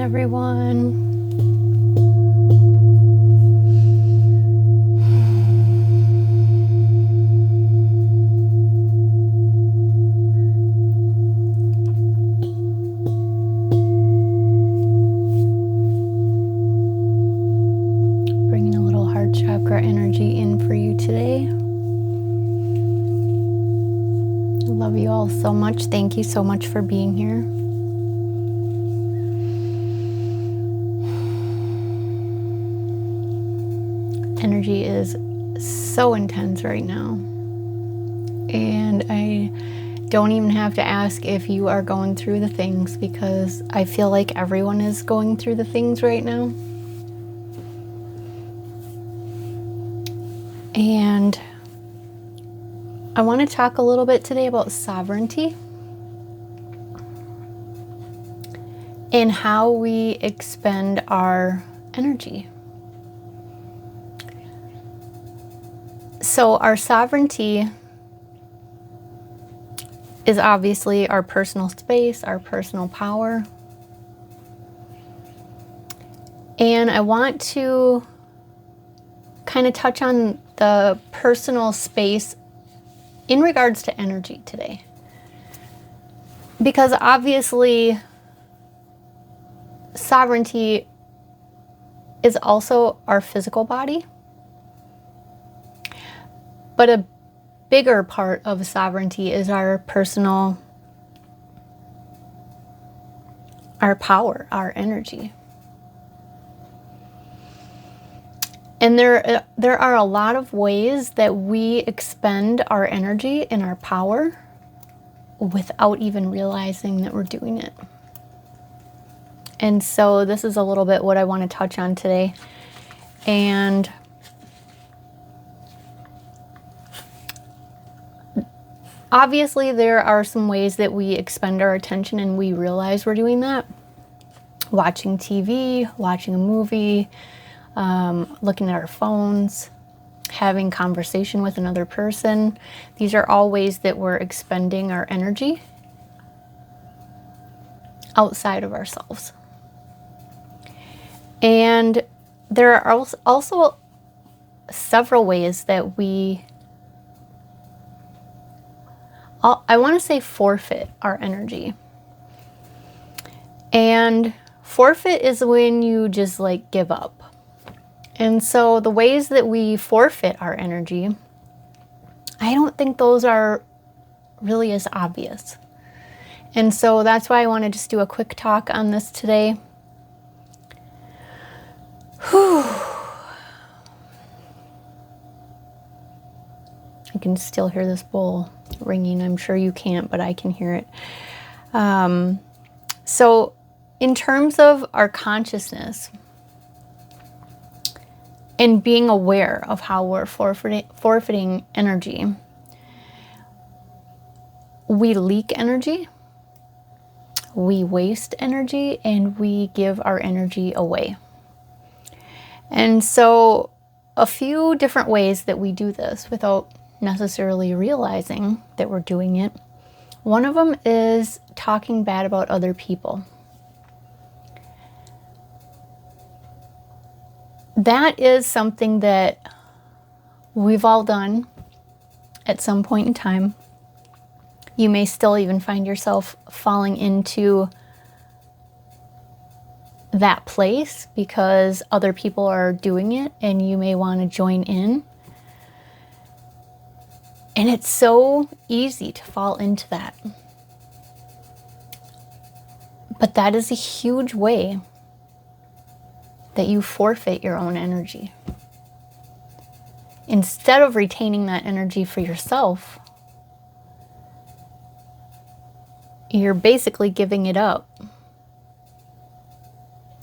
everyone. Bringing a little heart chakra energy in for you today. I love you all so much. Thank you so much for being here. Energy is so intense right now, and I don't even have to ask if you are going through the things, because I feel like everyone is going through the things right now. And I want to talk a little bit today about sovereignty and how we expend our energy. So our sovereignty is obviously our personal space, our personal power. And I want to kind of touch on the personal space in regards to energy today. Because obviously, sovereignty is also our physical body. But a bigger part of sovereignty is our personal, our power, our energy. And there are a lot of ways that we expend our energy and our power without even realizing that we're doing it. And so this is a little bit what I want to touch on today. And obviously, there are some ways that we expend our attention and we realize we're doing that. Watching TV, watching a movie, looking at our phones, having conversation with another person. These are all ways that we're expending our energy outside of ourselves. And there are also several ways that I want to say forfeit our energy. And forfeit is when you just like give up. And so the ways that we forfeit our energy, I don't think those are really as obvious. And so that's why I want to just do a quick talk on this today. Whew. I can still hear this bowl ringing. I'm sure you can't, but I can hear it. So in terms of our consciousness and being aware of how we're forfeiting energy, we leak energy, we waste energy, and we give our energy away. And so a few different ways that we do this without necessarily realizing that we're doing it. One of them is talking bad about other people. That is something that we've all done at some point in time. You may still even find yourself falling into that place because other people are doing it and you may want to join in. And it's so easy to fall into that. But that is a huge way that you forfeit your own energy. Instead of retaining that energy for yourself, you're basically giving it up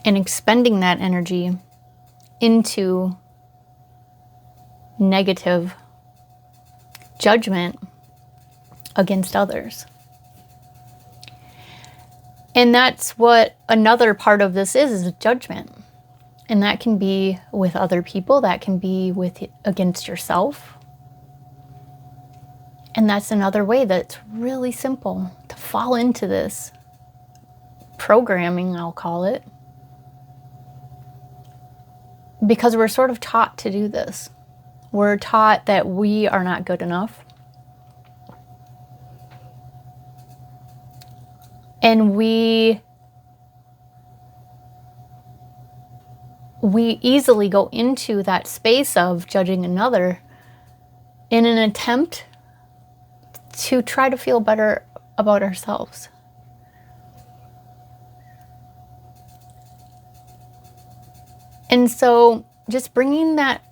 and expending that energy into negative judgment against others. And that's what another part of this is judgment. And that can be with other people, that can be against yourself. And that's another way that's really simple to fall into this programming, I'll call it, because we're sort of taught to do this. We're taught that we are not good enough. And we easily go into that space of judging another in an attempt to try to feel better about ourselves. And so just bringing that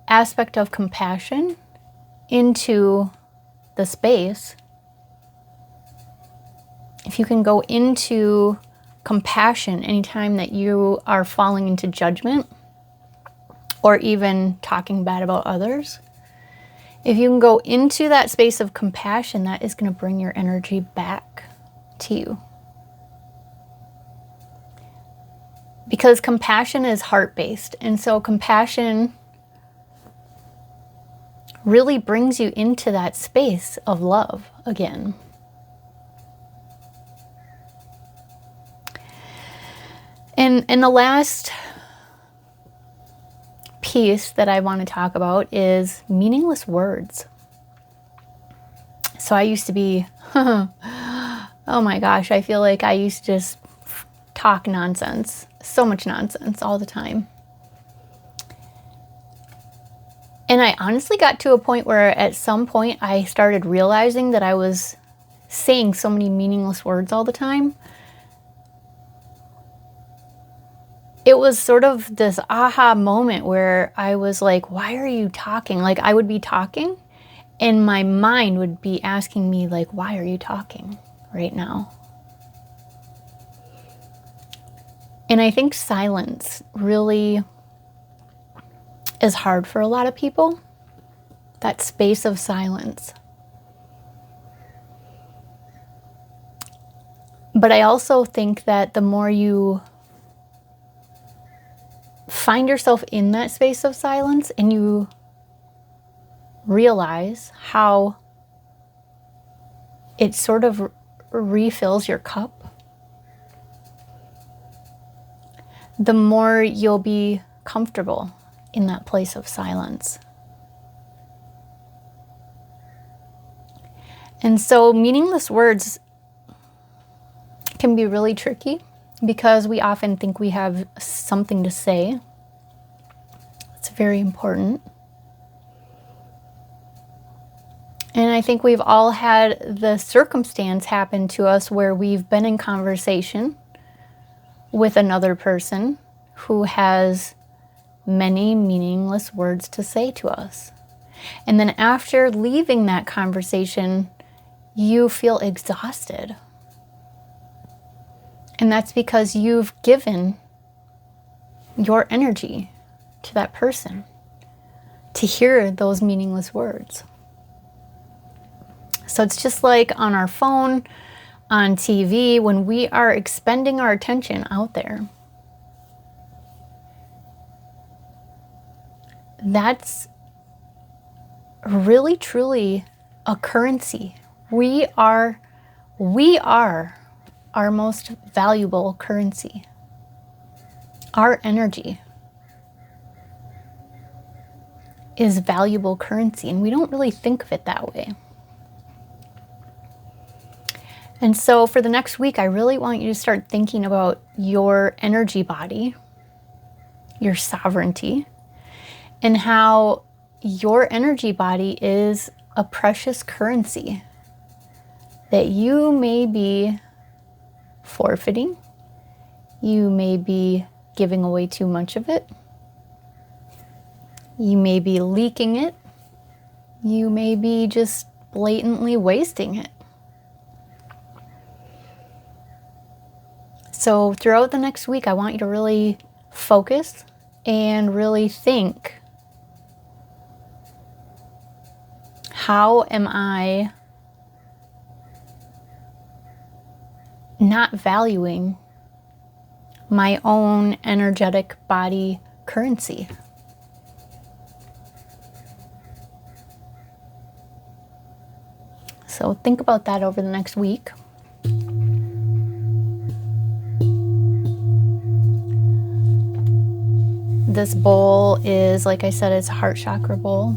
aspect of compassion into the space, if you can go into compassion anytime that you are falling into judgment or even talking bad about others, if you can go into that space of compassion, that is going to bring your energy back to you. Because compassion is heart-based. And so compassion really brings you into that space of love again. And the last piece that I want to talk about is meaningless words. So I used to be, oh my gosh, I feel like I used to just talk nonsense, so much nonsense all the time. And I honestly got to a point where at some point I started realizing that I was saying so many meaningless words all the time. It was sort of this aha moment where I was like, why are you talking? Like, I would be talking and my mind would be asking me, like, why are you talking right now? And I think silence really is hard for a lot of people. That space of silence. But I also think that the more you find yourself in that space of silence and you realize how it sort of refills your cup, the more you'll be comfortable in that place of silence. And so meaningless words can be really tricky because we often think we have something to say. It's very important. And I think we've all had the circumstance happen to us where we've been in conversation with another person who has many meaningless words to say to us. And then after leaving that conversation, you feel exhausted. And that's because you've given your energy to that person to hear those meaningless words. So it's just like on our phone, on TV, when we are expending our attention out there. That's really, truly a currency. We are our most valuable currency. Our energy is valuable currency, and we don't really think of it that way. And so for the next week, I really want you to start thinking about your energy body, your sovereignty, and how your energy body is a precious currency that you may be forfeiting. You may be giving away too much of it. You may be leaking it. You may be just blatantly wasting it. So throughout the next week, I want you to really focus and really think, how am I not valuing my own energetic body currency? So think about that over the next week. This bowl is, like I said, it's a heart chakra bowl.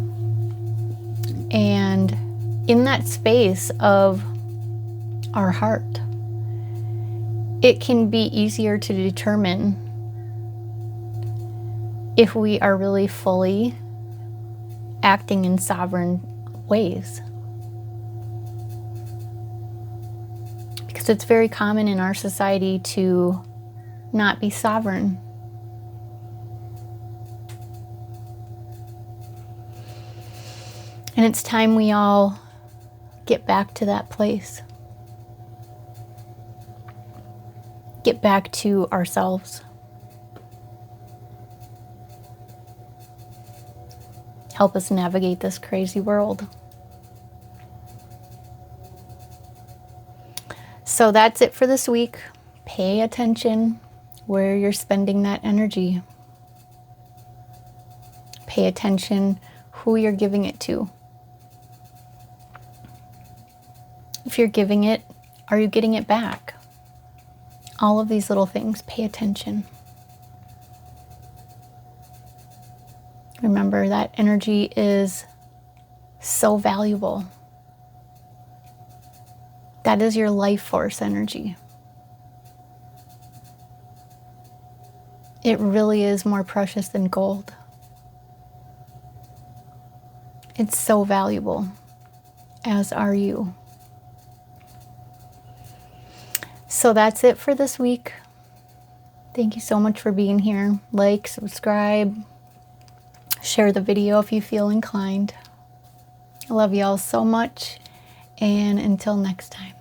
And in that space of our heart, it can be easier to determine if we are really fully acting in sovereign ways. Because it's very common in our society to not be sovereign. And it's time we all get back to that place. Get back to ourselves. Help us navigate this crazy world. So that's it for this week. Pay attention where you're spending that energy. Pay attention who you're giving it to. If you're giving it, are you getting it back? All of these little things, pay attention. Remember that energy is so valuable. That is your life force energy. It really is more precious than gold. It's so valuable, as are you. So that's it for this week. Thank you so much for being here. Like, subscribe, share the video if you feel inclined. I love you all so much, and until next time.